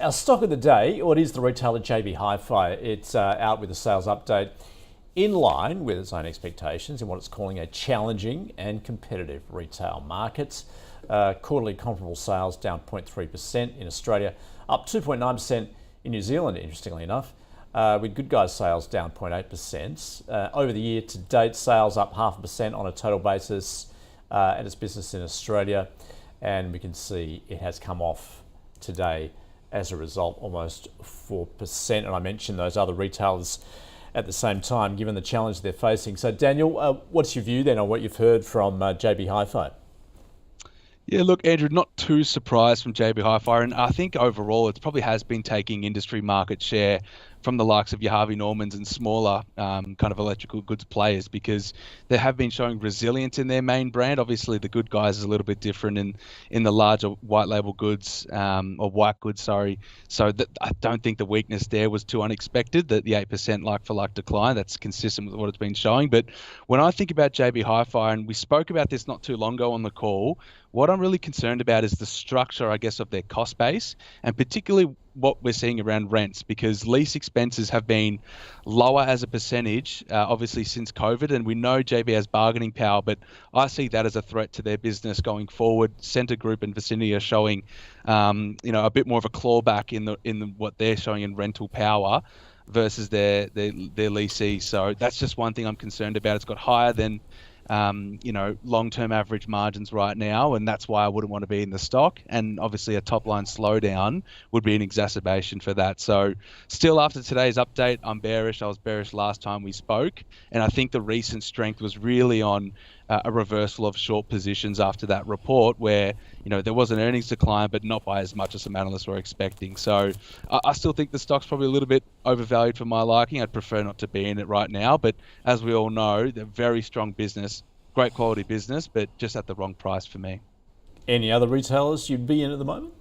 Our stock of the day, or it is the retailer JB Hi-Fi. It's out with a sales update in line with its own expectations in what it's calling a challenging and competitive retail market. Quarterly comparable sales down 0.3% in Australia, up 2.9% in New Zealand, interestingly enough, with Good Guys sales down 0.8%. Over the year to date, sales up 0.5% on a total basis at its business in Australia, and we can see it has come off today as a result, almost 4%. And I mentioned those other retailers at the same time, given the challenge they're facing. So Daniel, what's your view then on what you've heard from JB Hi-Fi? Yeah, look, Andrew, not too surprised from JB Hi-Fi, and I think overall it probably has been taking industry market share from the likes of your Harvey Normans and smaller kind of electrical goods players, because they have been showing resilience in their main brand. Obviously, the Good Guys is a little bit different in the larger white label goods, or white goods, sorry. So that, I don't think the weakness there was too unexpected, that the 8% like-for-like decline, that's consistent with what it's been showing. But when I think about JB Hi-Fi, and we spoke about this not too long ago on the call, what I'm really concerned about is the structure, I guess, of their cost base, and particularly what we're seeing around rents, because lease expenses have been lower as a percentage, obviously since COVID, and we know JB has bargaining power, but I see that as a threat to their business going forward. Centre Group and Vicinity are showing, a bit more of a clawback in what they're showing in rental power versus their leasees. So that's just one thing I'm concerned about. It's got higher than long-term average margins right now, and that's why I wouldn't want to be in the stock. And obviously a top-line slowdown would be an exacerbation for that. So still, after today's update, I'm bearish. I was bearish last time we spoke, and I think the recent strength was really on a reversal of short positions after that report, where there was an earnings decline, but not by as much as some analysts were expecting. So I still think the stock's probably a little bit overvalued for my liking. I'd prefer not to be in it right now, but as we all know, they're very strong business, great quality business, but just at the wrong price for me. Any other retailers you'd be in at the moment?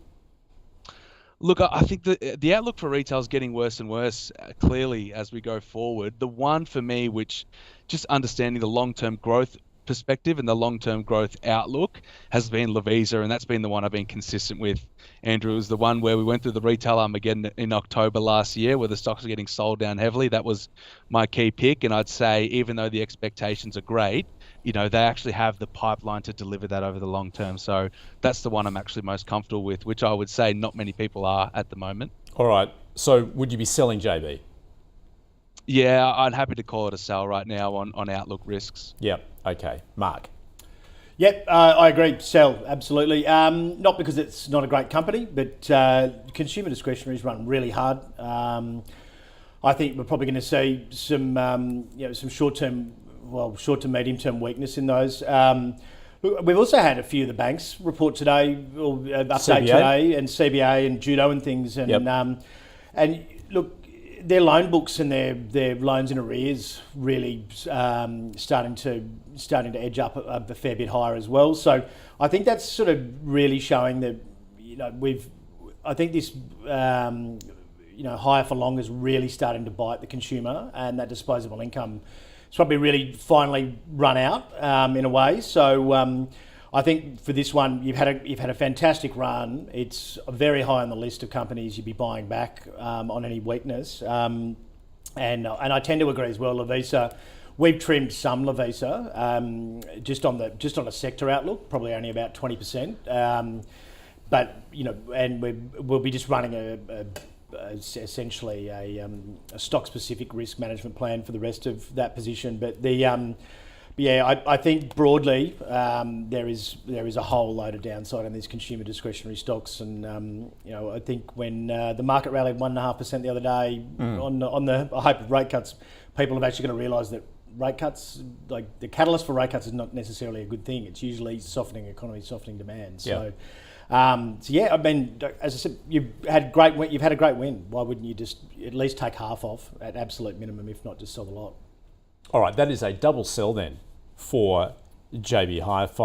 Look, I think the outlook for retail is getting worse and worse, clearly, as we go forward. The one for me, which just understanding the long-term growth perspective and the long-term growth outlook, has been Lovisa, and that's been the one I've been consistent with. Andrew, it was the one where we went through the retail Armageddon in October last year, where the stocks were getting sold down heavily. That was my key pick, and I'd say even though the expectations are great, they actually have the pipeline to deliver that over the long term. So that's the one I'm actually most comfortable with, which I would say not many people are at the moment. All right. So would you be selling JB? Yeah, I'm happy to call it a sell right now on outlook risks. Yep. Okay. Mark? Yep, I agree. Sell, absolutely. Not because it's not a great company, but consumer discretionary is run really hard. I think we're probably going to see some short-term, medium-term weakness in those. We've also had a few of the banks report today, or update today, and CBA and Judo and things, and Yep. And look, their loan books and their loans in arrears really starting to edge up a fair bit higher as well. So I think that's sort of really showing that I think this higher for longer is really starting to bite the consumer, and that disposable income it's probably really finally run out in a way. So I think for this one, you've had a fantastic run. It's very high on the list of companies you'd be buying back on any weakness. And I tend to agree as well. Lovisa, we've trimmed some Lovisa just on a sector outlook, probably only about 20%. But and we'll be just running essentially a stock-specific risk management plan for the rest of that position. But I think broadly there is a whole load of downside on these consumer discretionary stocks, and I think when the market rallied 1.5% the other day on the hope of rate cuts, people have actually going to realise that rate cuts, like the catalyst for rate cuts, is not necessarily a good thing. It's usually softening economy, softening demand. So. I mean, as I said, you've had a great win. Why wouldn't you just at least take half off at absolute minimum, if not just sell the lot? All right, that is a double sell then for JB Hi-Fi.